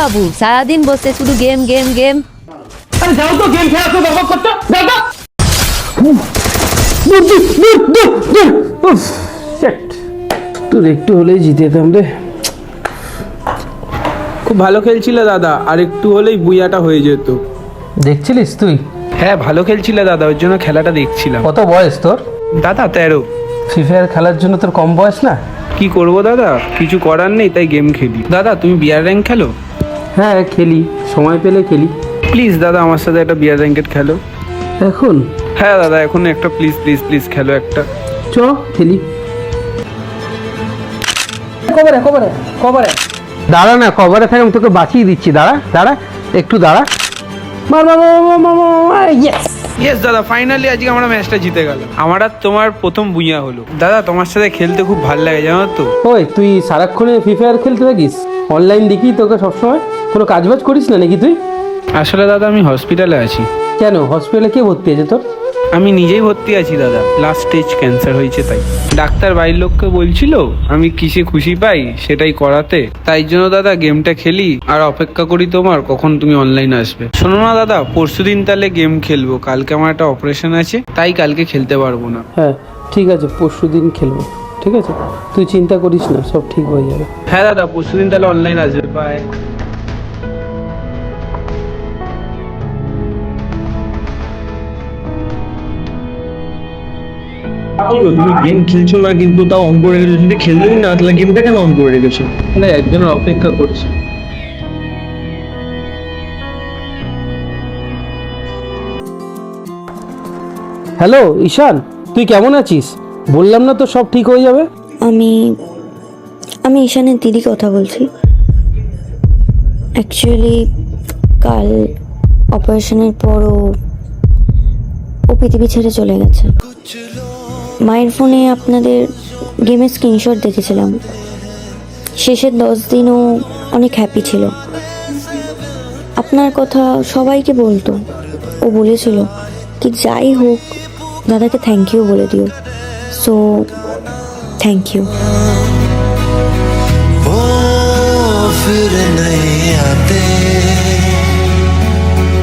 বাবু, সারাদিন বসে শুধু গেম গেম গেম। আরে যাও তো, গেম খেলা তো ব্যবহার করতে দাদা। তোর একটু হলেই জিতে যেতাম রে। খুব ভালো খেলছিলে দাদা, আর একটু হলেই বুইয়াটা হয়ে যেত। দেখছিলিস তুই? হ্যাঁ ভালো খেলছিলে দাদা, ওর জন্য খেলাটা দেখছিলাম। কত বয়স তোর? দাদা 13। ফ্রি ফায়ার খেলার জন্য তোর কম বয়স না? কি করব দাদা, কিছু করার নেই তাই গেম খেলি। দাদা তুমি বিয়ার র্যাঙ্ক খেলো? হ্যাঁ খেলি, সময় পেলে খেলি। প্লিজ দাদা আমার সাথে একটা বিয়ার র্যাঙ্কেট খেলো। এখন? হ্যাঁ দাদা এখন একটা প্লিজ প্লিজ প্লিজ খেলো একটা। চ খেলি। কবারে কবারে কবারে দাঁড়া না, কভারে থাকে, আমি তোকে বাঁচিয়ে দিচ্ছি। দাঁড়া দাঁড়া একটু দাঁড়া। মার মার ইয়েস। ইয়েস দাদা, ফাইনালি আজকে আমরা ম্যাচটা জিতে গেল। আমার আর তোমার প্রথম বুইয়া হলো। দাদা তোমার সাথে খেলতে খুব ভালো লাগে জানো তো। ওই তুই সারাক্ষণে ফ্রি ফায়ার খেলতে থাকিস? অনলাইন দেখি তোকে সবসময়। কোনো কাজবাজ করিস না নাকি তুই? আসলে দাদা আমি হসপিটালে আছি। কেন, হসপিটালে কে ভর্তি আছে তোর? আমি নিজেই ভর্তি আছি দাদা, লাস্ট স্টেজ ক্যান্সার হয়েছে তাই। ডাক্তার বাড়ির লোককে বলছিল আমি কিসে খুশি পাই সেটাই করাতে, তাই জন্য দাদা গেমটা খেলি আর অপেক্ষা করি তোমার কখন তুমি অনলাইন আসবে। শোনো না দাদা, পরশুদিন তাহলে গেম খেলবো, কালকে আমার একটা অপারেশন আছে তাই কালকে খেলতে পারবো না। হ্যাঁ ঠিক আছে, পরশুদিন খেলবো। ঠিক আছে, তুই চিন্তা করিস না, সব ঠিক হয়ে যাবে। হ্যাঁ দাদা পরশুদিন তাহলে অনলাইন আসবে। বাই। তুমি গেম খেলছো না কিন্তু তাও অন করে রেখেছো, যদি খেললেই না তাহলে গেমটা কেন অন করে রেখেছো? না, একজনের অপেক্ষা করছি। হ্যালো ঈশান, তুই কেমন আছিস? বললাম না তো সব ঠিক হয়ে যাবে। আমি আমি ঈশানের দিদি কথা বলছি। অ্যাকচুয়ালি কাল অপারেশনের পর ও পৃথিবী ছেড়ে চলে গেছে। মায়ের ফোনে আপনাদের গেমের স্ক্রিনশট দেখেছিলাম। শেষের 10 দিন ও অনেক হ্যাপি ছিল, আপনার কথা সবাইকে বলতো। ও বলেছিল কি যাই হোক দাদাকে থ্যাংক ইউ বলে দিও। So thank you. वो फिर नहीं आते